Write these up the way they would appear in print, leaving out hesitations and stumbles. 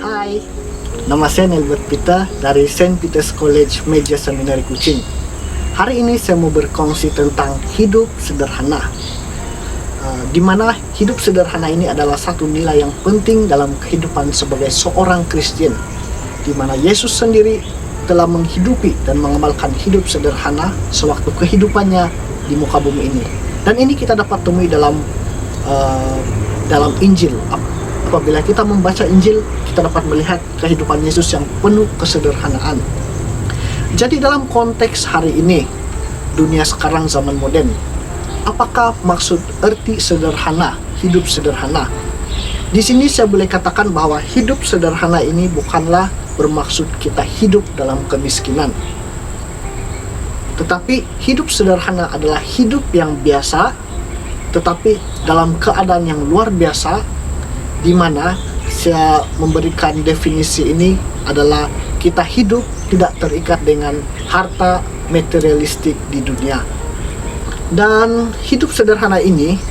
Hai, nama saya Nelbert Pita dari Saint Peter's College Meja Seminari Kuching. Hari ini saya mau berkongsi tentang hidup sederhana. Di mana hidup sederhana ini adalah satu nilai yang penting dalam kehidupan sebagai seorang Kristen. Di mana Yesus sendiri telah menghidupi dan mengamalkan hidup sederhana sewaktu kehidupannya di muka bumi ini. Dan ini kita dapat temui dalam Injil. Apabila kita membaca Injil, kita dapat melihat kehidupan Yesus yang penuh kesederhanaan. Jadi dalam konteks hari ini, dunia sekarang zaman modern, apakah maksud arti sederhana, hidup sederhana? Di sini saya boleh katakan bahwa hidup sederhana ini bukanlah bermaksud kita hidup dalam kemiskinan. Tetapi hidup sederhana adalah hidup yang biasa, tetapi dalam keadaan yang luar biasa, di mana saya memberikan definisi ini adalah kita hidup tidak terikat dengan harta materialistik di dunia. Dan hidup sederhana ini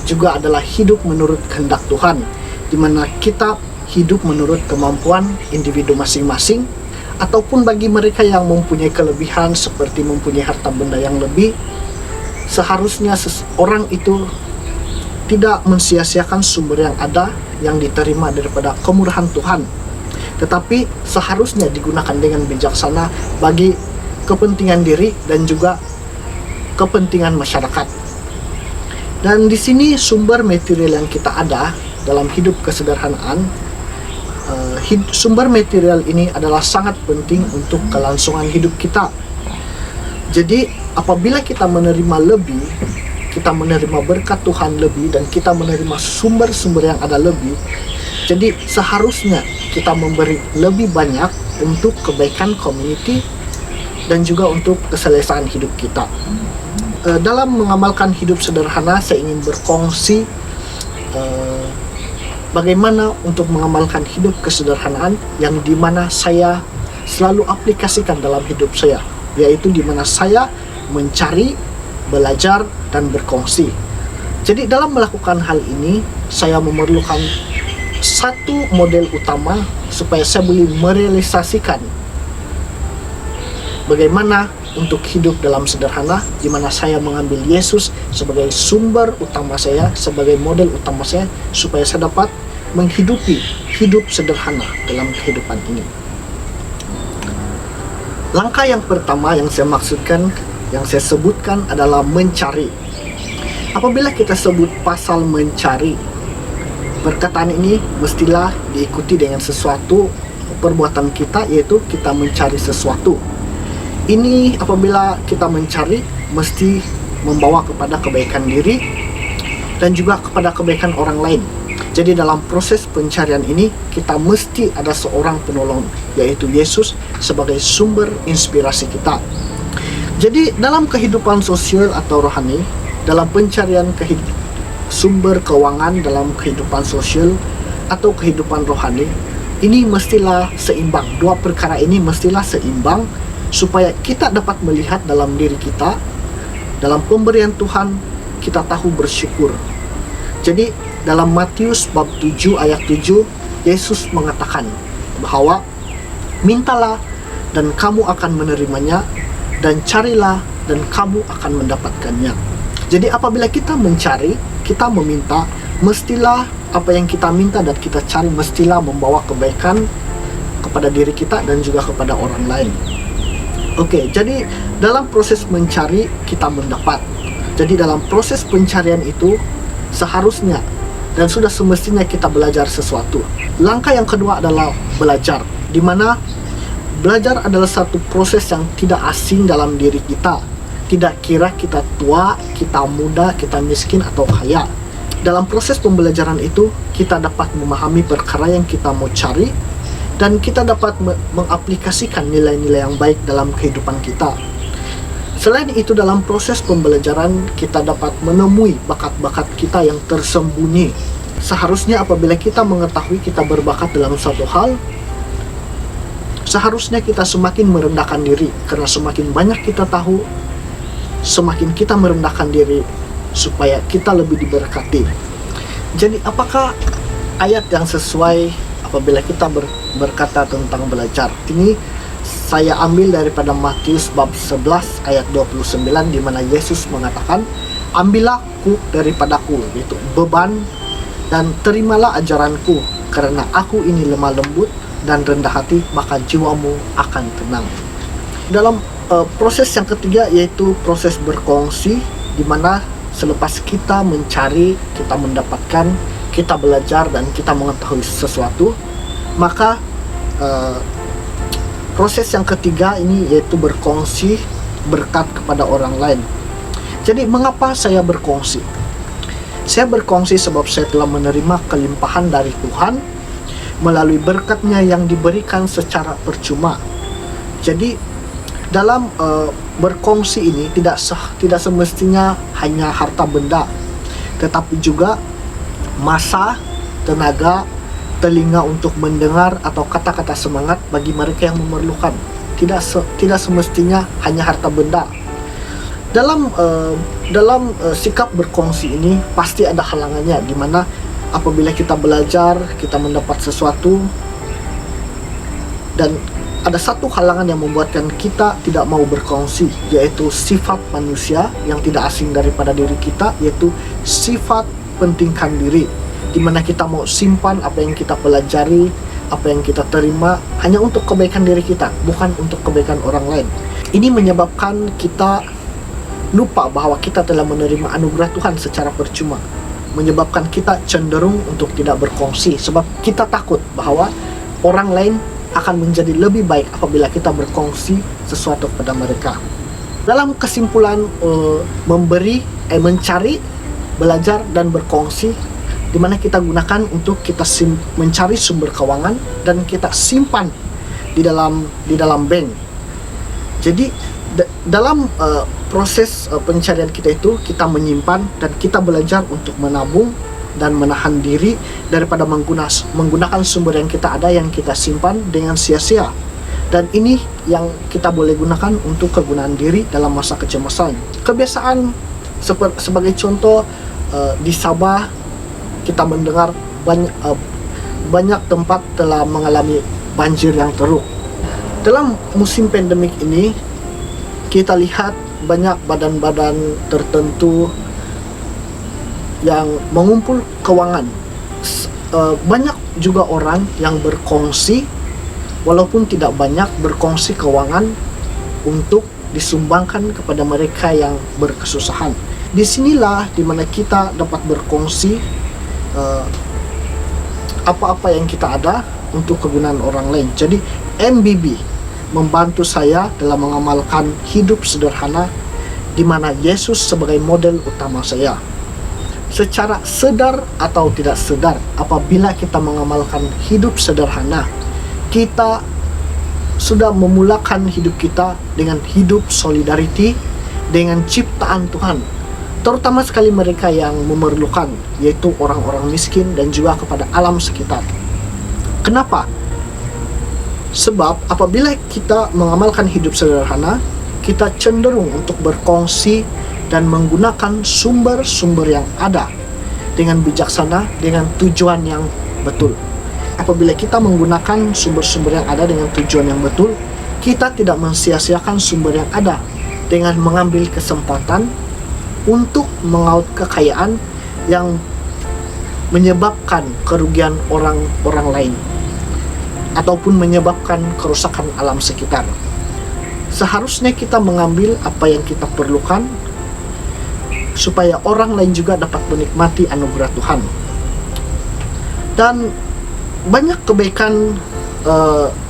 juga adalah hidup menurut kehendak Tuhan, di mana kita hidup menurut kemampuan individu masing-masing, ataupun bagi mereka yang mempunyai kelebihan seperti mempunyai harta benda yang lebih, seharusnya seseorang itu tidak mensia-siakan sumber yang ada, yang diterima daripada kemurahan Tuhan, tetapi seharusnya digunakan dengan bijaksana bagi kepentingan diri dan juga kepentingan masyarakat. Dan di sini sumber material yang kita ada dalam hidup kesederhanaan, sumber material ini adalah sangat penting untuk kelangsungan hidup kita. Jadi apabila kita menerima lebih, kita menerima berkat Tuhan lebih, dan kita menerima sumber-sumber yang ada lebih, jadi seharusnya kita memberi lebih banyak untuk kebaikan community dan juga untuk keselesaan hidup kita. Dalam mengamalkan hidup sederhana, saya ingin berkongsi bagaimana untuk mengamalkan hidup kesederhanaan yang dimana saya selalu aplikasikan dalam hidup saya, yaitu dimana saya mencari, belajar, dan berkongsi. Jadi dalam melakukan hal ini, saya memerlukan satu model utama supaya saya boleh merealisasikan bagaimana untuk hidup dalam sederhana, di mana saya mengambil Yesus sebagai sumber utama saya, sebagai model utama saya, supaya saya dapat menghidupi hidup sederhana dalam kehidupan ini. Langkah yang pertama yang saya maksudkan, yang saya sebutkan adalah mencari. Apabila kita sebut pasal mencari, perkataan ini mestilah diikuti dengan sesuatu perbuatan kita, yaitu kita mencari sesuatu. Ini apabila kita mencari, mesti membawa kepada kebaikan diri dan juga kepada kebaikan orang lain. Jadi dalam proses pencarian ini, kita mesti ada seorang penolong, yaitu Yesus sebagai sumber inspirasi kita. Jadi dalam kehidupan sosial atau rohani, dalam pencarian sumber keuangan dalam kehidupan sosial atau kehidupan rohani, ini mestilah seimbang. Dua perkara ini mestilah seimbang supaya kita dapat melihat dalam diri kita, dalam pemberian Tuhan, kita tahu bersyukur. Jadi dalam Matius bab 7 ayat 7, Yesus mengatakan bahwa mintalah dan kamu akan menerimanya, dan carilah dan kamu akan mendapatkannya. Jadi apabila kita mencari, kita meminta, mestilah apa yang kita minta dan kita cari mestilah membawa kebaikan kepada diri kita dan juga kepada orang lain. Oke, jadi dalam proses mencari kita mendapat. Jadi dalam proses pencarian itu seharusnya dan sudah semestinya kita belajar sesuatu. Langkah yang kedua adalah belajar, di mana belajar adalah satu proses yang tidak asing dalam diri kita. Tidak kira kita tua, kita muda, kita miskin atau kaya. Dalam proses pembelajaran itu, kita dapat memahami perkara yang kita mau cari, dan kita dapat mengaplikasikan nilai-nilai yang baik dalam kehidupan kita. Selain itu, dalam proses pembelajaran, kita dapat menemui bakat-bakat kita yang tersembunyi. Seharusnya apabila kita mengetahui kita berbakat dalam suatu hal, seharusnya kita semakin merendahkan diri, karena semakin banyak kita tahu, semakin kita merendahkan diri supaya kita lebih diberkati. Jadi apakah ayat yang sesuai apabila kita berkata tentang belajar. Ini saya ambil daripada Matius bab 11 ayat 29, di mana Yesus mengatakan, "Ambillah kuk daripadaku," yaitu beban, "dan terimalah ajaranku, karena aku ini lemah lembut dan rendah hati, maka jiwamu akan tenang." Dalam proses yang ketiga, yaitu proses berkongsi, di mana selepas kita mencari, kita mendapatkan, kita belajar, dan kita mengetahui sesuatu, maka proses yang ketiga ini yaitu berkongsi berkat kepada orang lain. Jadi mengapa saya berkongsi? Saya berkongsi sebab saya telah menerima kelimpahan dari Tuhan melalui berkat-Nya yang diberikan secara percuma. Jadi dalam berkongsi ini tidak semestinya hanya harta benda, tetapi juga masa, tenaga, telinga untuk mendengar, atau kata-kata semangat bagi mereka yang memerlukan. Tidak semestinya hanya harta benda. Dalam sikap berkongsi ini pasti ada halangannya, di mana apabila kita belajar, kita mendapat sesuatu, dan ada satu halangan yang membuatkan kita tidak mau berkongsi, yaitu sifat manusia yang tidak asing daripada diri kita, yaitu sifat pentingkan diri, di mana kita mau simpan apa yang kita pelajari, apa yang kita terima hanya untuk kebaikan diri kita, bukan untuk kebaikan orang lain. Ini menyebabkan kita lupa bahwa kita telah menerima anugerah Tuhan secara percuma, menyebabkan kita cenderung untuk tidak berkongsi, sebab kita takut bahwa orang lain akan menjadi lebih baik apabila kita berkongsi sesuatu kepada mereka. Dalam kesimpulan, mencari, belajar, dan berkongsi, di mana kita gunakan untuk kita mencari sumber keuangan dan kita simpan di dalam bank. Jadi dalam proses pencarian kita itu, kita menyimpan dan kita belajar untuk menabung dan menahan diri daripada menggunakan sumber yang kita ada, yang kita simpan dengan sia-sia. Dan ini yang kita boleh gunakan untuk kegunaan diri dalam masa kecemasan. Kebiasaan sebagai contoh, di Sabah kita mendengar banyak tempat telah mengalami banjir yang teruk. Dalam musim pandemik ini, kita lihat banyak badan-badan tertentu yang mengumpul keuangan. Banyak juga orang yang berkongsi, walaupun tidak banyak, berkongsi keuangan untuk disumbangkan kepada mereka yang berkesusahan. Disinilah dimana kita dapat berkongsi apa-apa yang kita ada untuk kegunaan orang lain. Jadi MBB membantu saya dalam mengamalkan hidup sederhana, di mana Yesus sebagai model utama saya. Secara sadar atau tidak sadar, apabila kita mengamalkan hidup sederhana, kita sudah memulakan hidup kita dengan hidup solidarity dengan ciptaan Tuhan, terutama sekali mereka yang memerlukan, yaitu orang-orang miskin dan juga kepada alam sekitar. Kenapa? Sebab apabila kita mengamalkan hidup sederhana, kita cenderung untuk berkongsi dan menggunakan sumber-sumber yang ada dengan bijaksana, dengan tujuan yang betul. Apabila kita menggunakan sumber-sumber yang ada dengan tujuan yang betul, kita tidak mensia-siakan sumber yang ada dengan mengambil kesempatan untuk mengaut kekayaan yang menyebabkan kerugian orang lain ataupun menyebabkan kerusakan alam sekitar. Seharusnya kita mengambil apa yang kita perlukan supaya orang lain juga dapat menikmati anugerah Tuhan. Dan banyak kebaikan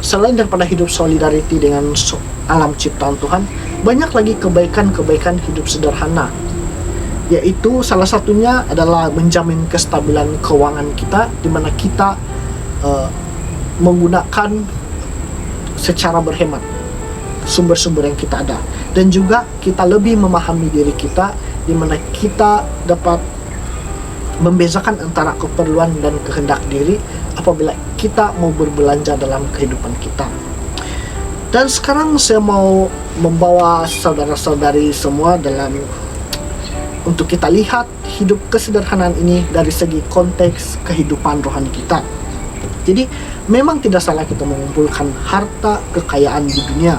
selain daripada hidup solidarity dengan alam ciptaan Tuhan, banyak lagi kebaikan-kebaikan hidup sederhana, yaitu salah satunya adalah menjamin kestabilan keuangan kita, di mana kita menggunakan secara berhemat sumber-sumber yang kita ada, dan juga kita lebih memahami diri kita, di mana kita dapat membezakan antara keperluan dan kehendak diri apabila kita mau berbelanja dalam kehidupan kita. Dan sekarang saya mau membawa saudara-saudari semua untuk kita lihat hidup kesederhanaan ini dari segi konteks kehidupan rohani kita. Jadi memang tidak salah kita mengumpulkan harta kekayaan di dunia,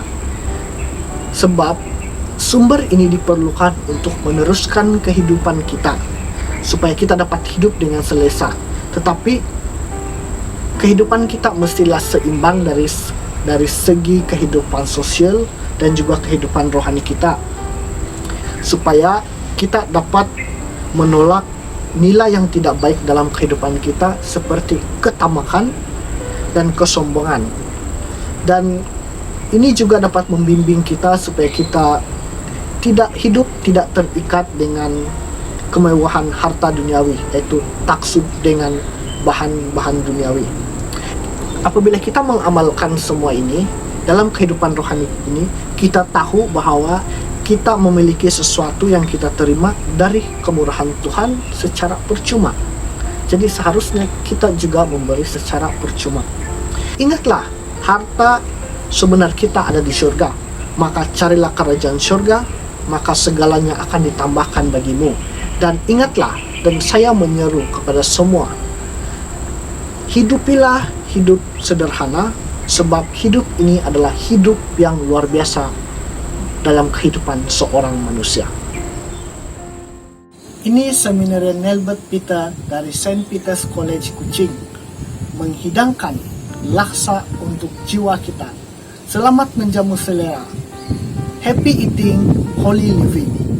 sebab sumber ini diperlukan untuk meneruskan kehidupan kita supaya kita dapat hidup dengan selesa. Tetapi kehidupan kita mestilah seimbang dari segi kehidupan sosial dan juga kehidupan rohani kita, supaya kita dapat menolak nilai yang tidak baik dalam kehidupan kita seperti ketamakan dan kesombongan. Dan ini juga dapat membimbing kita supaya kita tidak terikat dengan kemewahan harta duniawi, yaitu taksub dengan bahan-bahan duniawi. Apabila kita mengamalkan semua ini dalam kehidupan rohani ini, kita tahu bahwa kita memiliki sesuatu yang kita terima dari kemurahan Tuhan secara percuma. Jadi seharusnya kita juga memberi secara percuma. Ingatlah, harta sebenar kita ada di surga. Maka carilah kerajaan surga, maka segalanya akan ditambahkan bagimu. Dan ingatlah, dan saya menyeru kepada semua, hidupilah hidup sederhana, sebab hidup ini adalah hidup yang luar biasa dalam kehidupan seorang manusia. Ini Seminarian Nelbert Peter dari St. Peter's College Kuching menghidangkan laksa untuk jiwa kita. Selamat menjamu selera. Happy eating, holy living.